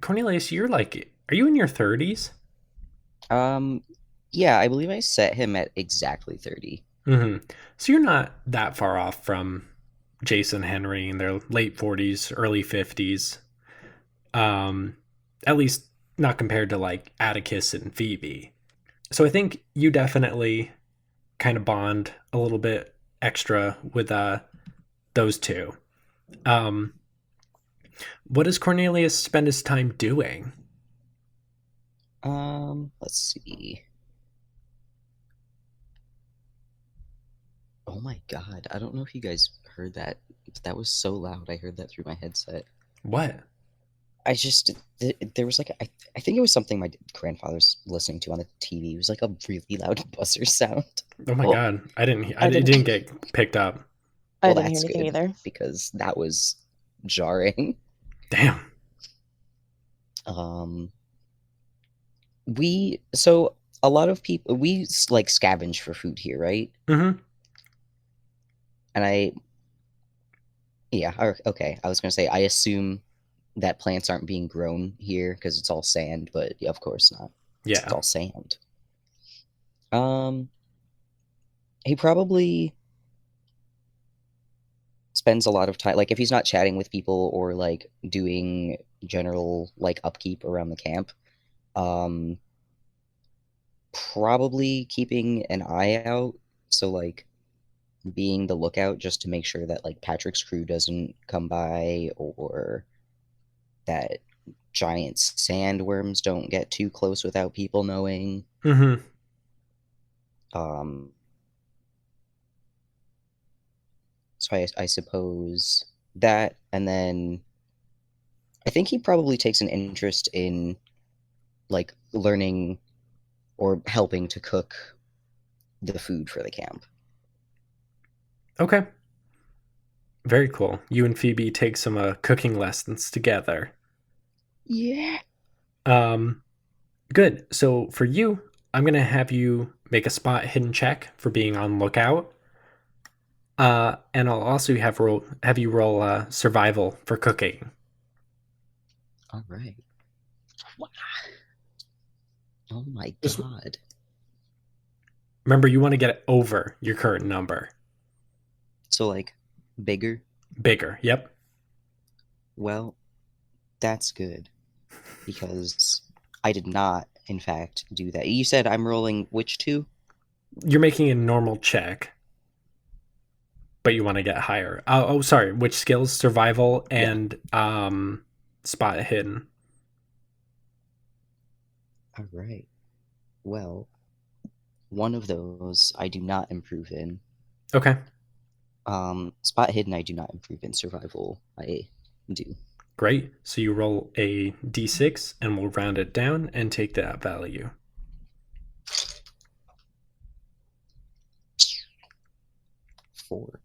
Cornelius, you're like, are you in your 30s? Yeah, I believe I set him at exactly 30. Mm-hmm. So you're not that far off from Jason Henry in their late 40s, early 50s. At least, not compared to like Atticus and Phoebe. So I think you definitely kind of bond a little bit extra with those two. Um, what does Cornelius spend his time doing? Let's see. Oh my god, I don't know if you guys heard that. That was so loud. I heard that through my headset. What? I just there was like I think it was something my grandfather's listening to on the TV. It was like a really loud buzzer sound. Oh my Well, god! I didn't. I It didn't- didn't get picked up. I well, didn't hear that's anything good either. because that was jarring. Damn. So a lot of people like scavenge for food here, right? Mm-hmm. And okay. I was gonna say I assume that plants aren't being grown here because it's all sand, but yeah, of course not. Yeah. It's all sand. He probably spends a lot of time, like if he's not chatting with people or like doing general like upkeep around the camp, probably keeping an eye out. So like being the lookout just to make sure that like Patrick's crew doesn't come by or that giant sandworms don't get too close without people knowing. Mm-hmm. So I suppose that, and then I think he probably takes an interest in like learning or helping to cook the food for the camp. Okay. Very cool. You and Phoebe take some cooking lessons together. Yeah. Good. So for you, I'm gonna have you make a spot hidden check for being on lookout. And I'll also have you roll survival for cooking. All right. Wow. Oh my Just- god. Remember, you want to get it over your current number. So like bigger? Bigger. Yep. Well, that's good because I did not, in fact, do that. You said I'm rolling which two? You're making a normal check, but you want to get higher. Sorry. Which skills? Survival and spot hidden. All right. Well, one of those I do not improve in. Okay. Spot hidden I do not improve in. Survival I do. Great. So you roll a d6 and we'll round it down and take that value. 4.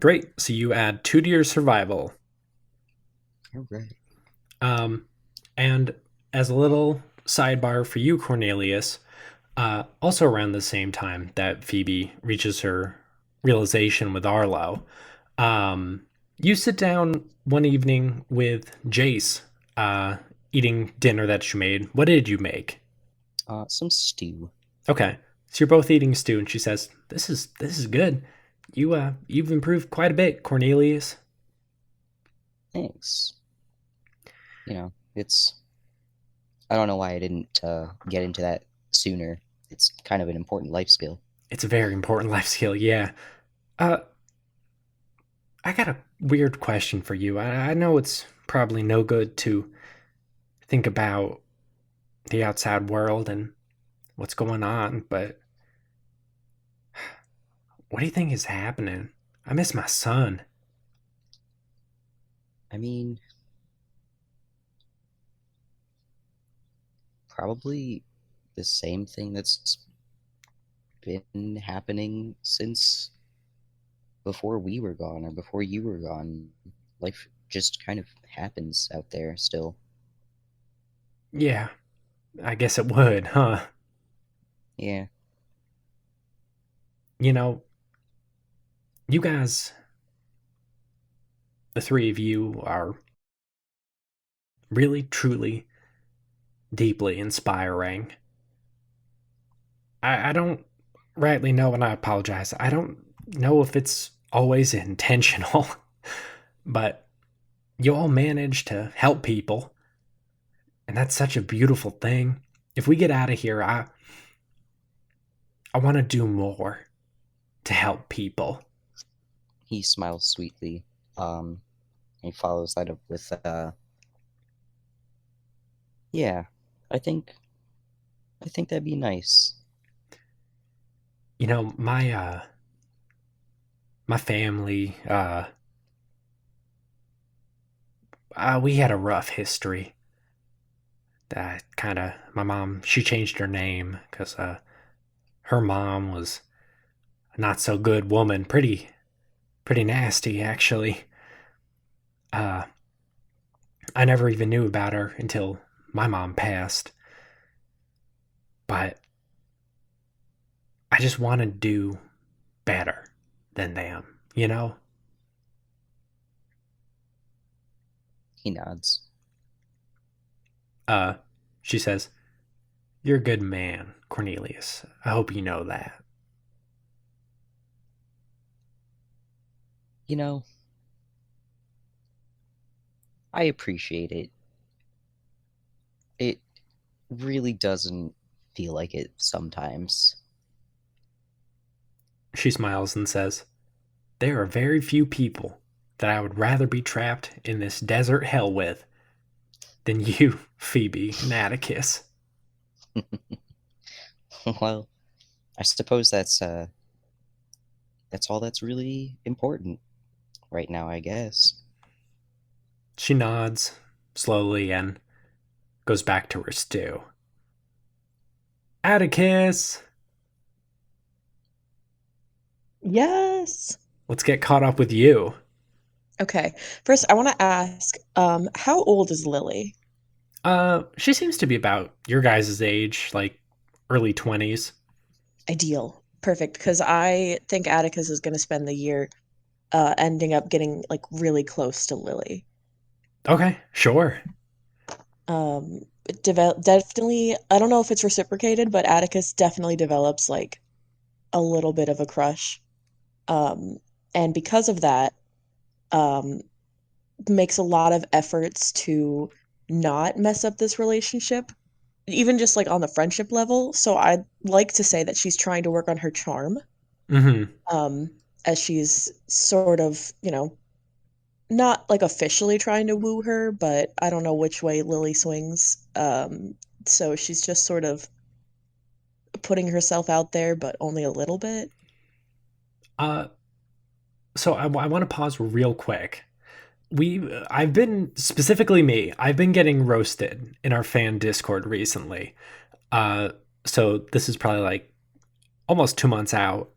Great. So you add 2 to your survival. All right. And as a little sidebar for you, Cornelius, also around the same time that Phoebe reaches her realization with Arlo, you sit down one evening with Jace, eating dinner that you made. What did you make? Some stew. Okay, so you're both eating stew, and she says, "This is good. You've improved quite a bit, Cornelius." Thanks. You know, I don't know why I didn't get into that sooner. It's kind of an important life skill. It's a very important life skill, yeah. I got a weird question for you. I know it's probably no good to think about the outside world and what's going on, but what do you think is happening? I miss my son. I mean, probably the same thing that's been happening since before we were gone or before you were gone. Life just kind of happens out there still. Yeah, I guess it would, huh? Yeah. You know, you guys, the three of you, are really, truly, deeply inspiring. I don't rightly know, and I apologize. I don't know if it's always intentional, but you all manage to help people And that's such a beautiful thing. If we get out of here, I want to do more to help people. He smiles sweetly. He follows that up with, yeah, I think that'd be nice. You know, my family, we had a rough history. That kind of my mom. She changed her name because her mom was a not so good woman. Pretty nasty actually. Uh, I never even knew about her until my mom passed. But I just want to do better than them, you know? He nods. Uh, she says, "You're a good man, Cornelius. I hope you know that." You know, I appreciate it. It really doesn't feel like it sometimes. She smiles and says, "There are very few people that I would rather be trapped in this desert hell with than you, Phoebe, and Atticus." Well, I suppose that's all that's really important right now, I guess. She nods slowly and goes back to her stew. Atticus, Yes. let's get caught up with you. Okay. First, I want to ask, how old is Lily? She seems to be about your guys' age, like early 20s. Ideal. Perfect. Because I think Atticus is going to spend the year ending up getting like really close to Lily. Okay, sure. Definitely, I don't know if it's reciprocated, but Atticus definitely develops like a little bit of a crush. Um, and because of that, um, makes a lot of efforts to not mess up this relationship, even just like on the friendship level. So I'd like to say that she's trying to work on her charm, Mm-hmm. um, as she's sort of, not like officially trying to woo her, but I don't know which way Lily swings. So she's just sort of putting herself out there, but only a little bit. Uh, so I want to pause real quick. I've been specifically me. I've been getting roasted in our fan Discord recently. Uh, so this is probably like almost 2 months out.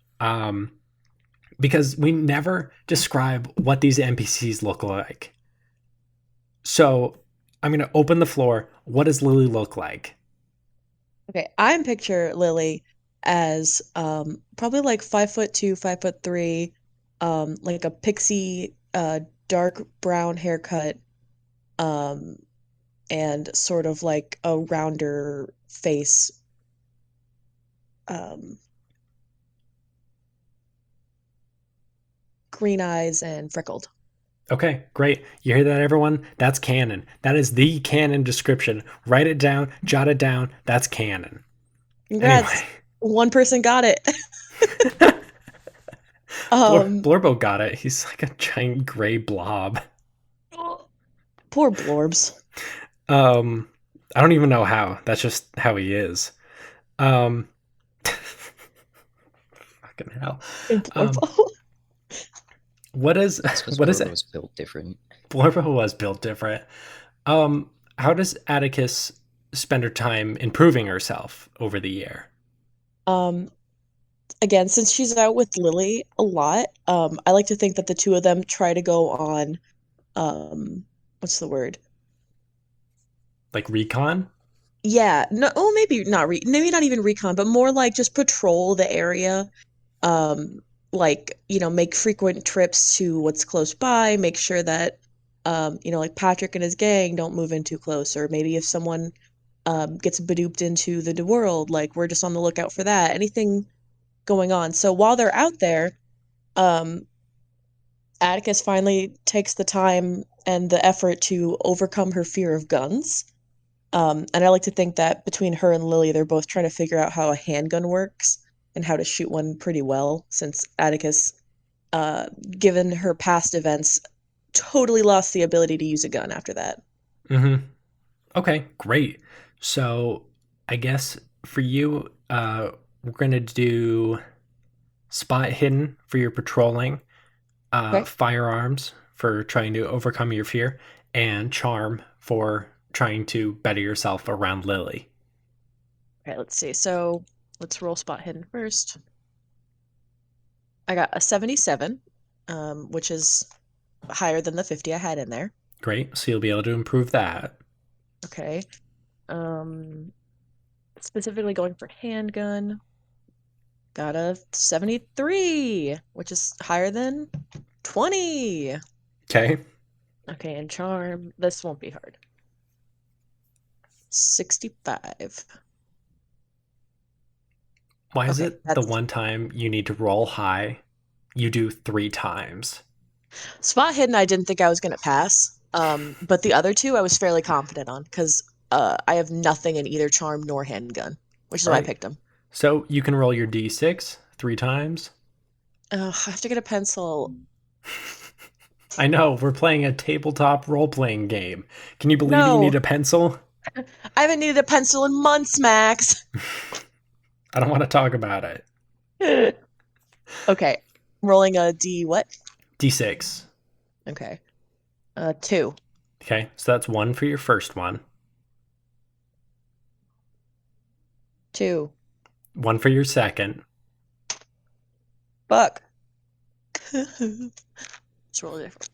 Because we never describe what these NPCs look like. So I'm gonna open the floor. What does Lily look like? Okay, I'm picture Lily as probably like 5'2", 5'3", like a pixie dark brown haircut, um, and sort of like a rounder face, um, green eyes and freckled. Okay, great. You hear that, everyone? That's canon. That is the canon description. Write it down, jot it down. That's canon. Congrats, Anyway, one person got it. Um, Blurbo got it. He's like a giant gray blob. poor Blorbs. Um, I don't even know how. That's just how he is. Um, fucking hell. Um, Blorbo. what is It's because what is Blurbo it? was built different. Blurbo was built different. How does Atticus spend her time improving herself over the year? Um, Again, since she's out with Lily a lot, I like to think that the two of them try to go on, what's the word? Like recon? Yeah, no, oh, maybe not even recon, but more like just patrol the area. Like, make frequent trips to what's close by, make sure that, like Patrick and his gang don't move in too close, or maybe if someone, gets baduped into the world, like we're just on the lookout for that. Anything going on. So while they're out there, um, Atticus finally takes the time and the effort to overcome her fear of guns. And I like to think that between her and Lily, they're both trying to figure out how a handgun works and how to shoot one pretty well, since Atticus, uh, given her past events, totally lost the ability to use a gun after that. Mm-hmm. Okay, great. So I guess for you, we're gonna do spot hidden for your patrolling, Okay. firearms for trying to overcome your fear, and charm for trying to better yourself around Lily. All right, let's see. So let's roll spot hidden first. I got a 77, which is higher than the 50 I had in there. Great. So you'll be able to improve that. Okay. Um, Specifically going for handgun, got a 73, which is higher than 20. Okay. Okay, and charm, this won't be hard. 65. Why is Okay, it the that's one time you need to roll high, you do 3 times? spot hidden. I didn't think I was gonna pass. But the other two I was fairly confident on because I have nothing in either charm nor handgun, which is All why I right. picked them. So you can roll your d6 3 times. I have to get a pencil. I know, we're playing a tabletop role playing game. Can you believe you No, need a pencil? I haven't needed a pencil in months, Max. I don't want to talk about it. Okay, rolling a D what? D6. Okay, 2. Okay, so that's 1 for your first one, 2. 1 for your second. Fuck. It's really different.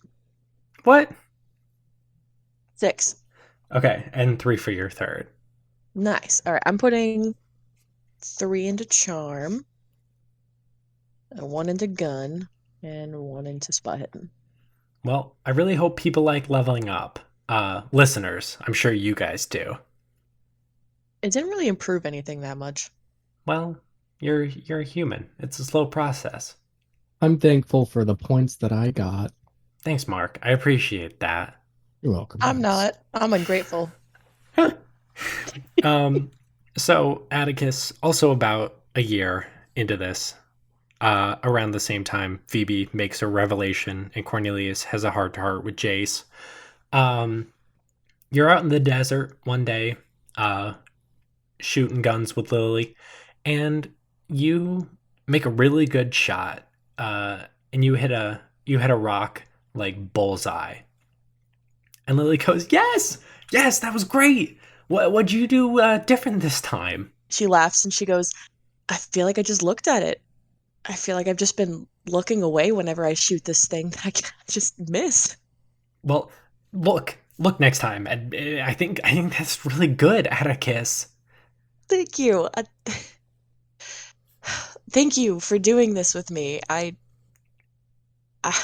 What? 6. Okay, and 3 for your third. Nice. All right, I'm putting 3 into charm, and 1 into gun, and 1 into spot hidden. Well, I really hope people like leveling up. Listeners, I'm sure you guys do. It didn't really improve anything that much. Well, you're a human. It's a slow process. I'm thankful for the points that I got. Thanks, Mark. I appreciate that. You're welcome. I'm Max. not. I'm ungrateful. So Atticus, also about a year into this, around the same time, Phoebe makes her revelation, and Cornelius has a heart-to-heart with Jace. You're out in the desert one day, shooting guns with Lily, and you make a really good shot, and you hit a rock like bullseye. And Lily goes, "Yes, yes, that was great. What'd you do different this time?" She laughs and she goes, I feel like I just looked at it. I feel like I've just been looking away whenever I shoot this thing that I just miss. Well, look next time, and I think that's really good, Atticus. Thank you. Thank you for doing this with me. I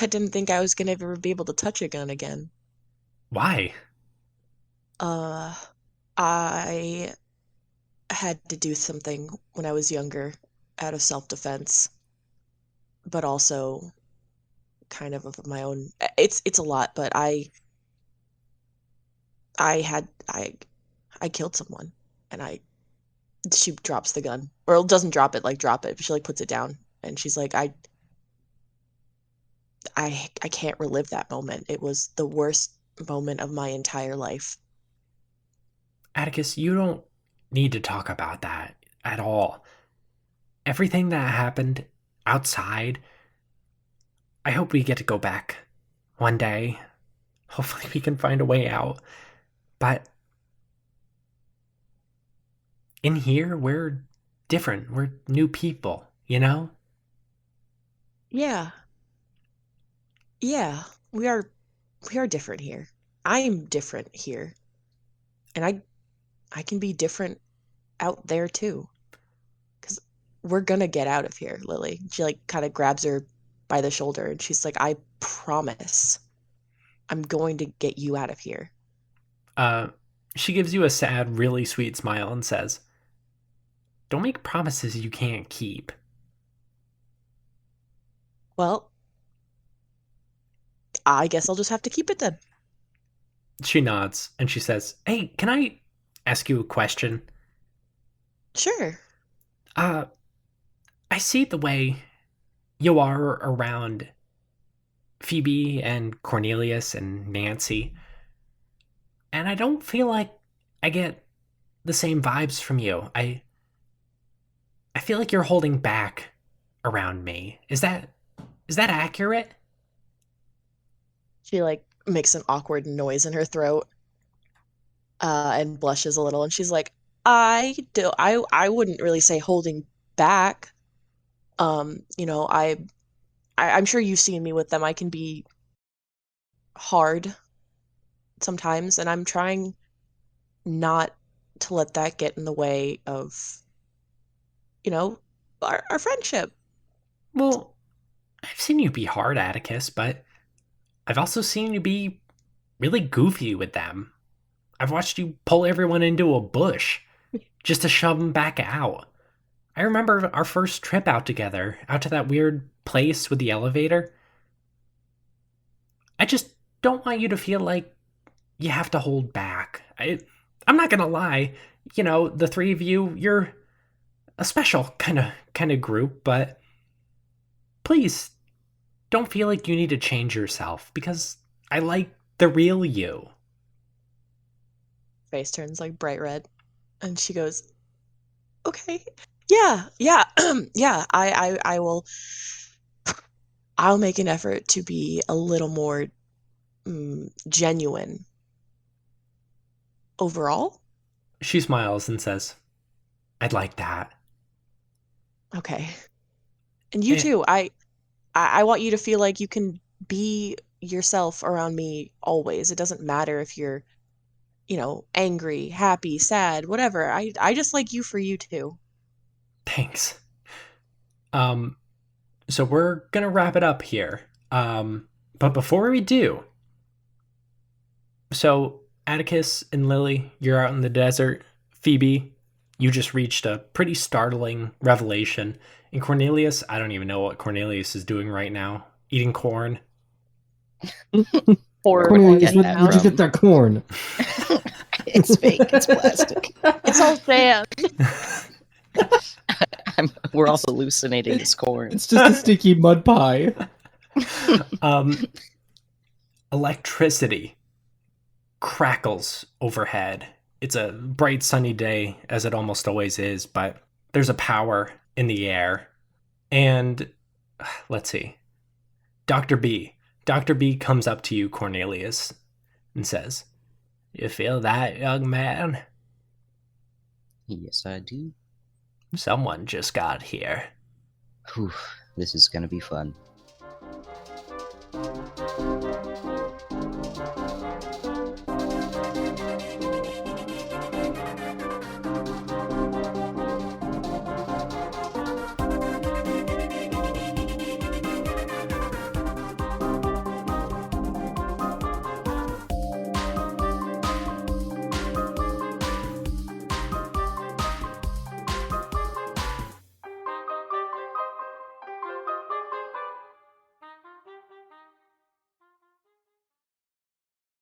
didn't think I was gonna ever be able to touch a gun again. Why? Uh, I had to do something when I was younger out of self-defense, but also kind of my own. It's a lot, but I had I killed someone, and I she drops the gun, or doesn't drop it like drop it, but she like puts it down, and she's like, I can't relive that moment. It was the worst moment of my entire life. Atticus, you don't need to talk about that at all. Everything that happened outside, I hope we get to go back one day. Hopefully, we can find a way out. But in here, we're different. We're new people, you know? Yeah, yeah, we are different here. I'm different here, and I can be different out there too. Because we're gonna get out of here, Lily. She like kind of grabs her by the shoulder and she's like, I promise I'm going to get you out of here. Uh, she gives you a sad, really sweet smile and says, "Don't make promises you can't keep." Well, I guess I'll just have to keep it then. She nods and she says, "Hey, can I ask you a question? Sure. I see the way you are around Phoebe and Cornelius and Nancy, and I don't feel like I get the same vibes from you. I feel like you're holding back around me. Is that accurate? She like makes an awkward noise in her throat, and blushes a little, and she's like, I wouldn't really say holding back. You know, I'm sure you've seen me with them. I can be hard sometimes, and I'm trying not to let that get in the way of, you know, our friendship. Well, I've seen you be hard, Atticus, but I've also seen you be really goofy with them. I've watched you pull everyone into a bush just to shove them back out. I remember our first trip out together, out to that weird place with the elevator. I just don't want you to feel like you have to hold back. I'm not gonna lie, the three of you, you're a special kind of group, but please don't feel like you need to change yourself because I like the real you. Face turns like bright red, and she goes, "Okay, yeah, yeah, yeah. I will. I'll make an effort to be a little more genuine overall." She smiles and says, I'd like that. Okay, and you Eh, too. I want you to feel like you can be yourself around me always. It doesn't matter if you're, angry, happy, sad, whatever. I just like you for you too. Thanks. Um, so we're gonna wrap it up here. But before we do, so Atticus and Lily, you're out in the desert. Phoebe, you just reached a pretty startling revelation. And Cornelius, I don't even know what Cornelius is doing right now. Eating corn. Or Cornelius, get where'd that you from? get that corn? It's fake. It's plastic. it's all sand. We're all hallucinating this corn. It's just a sticky mud pie. Um, Electricity crackles overhead. It's a bright sunny day, as it almost always is, but there's a power in the air. And let's see. Dr. B. Dr. B comes up to you, Cornelius, and says, You feel that, young man? Yes, I do. Someone just got here. Whew, this is gonna be fun.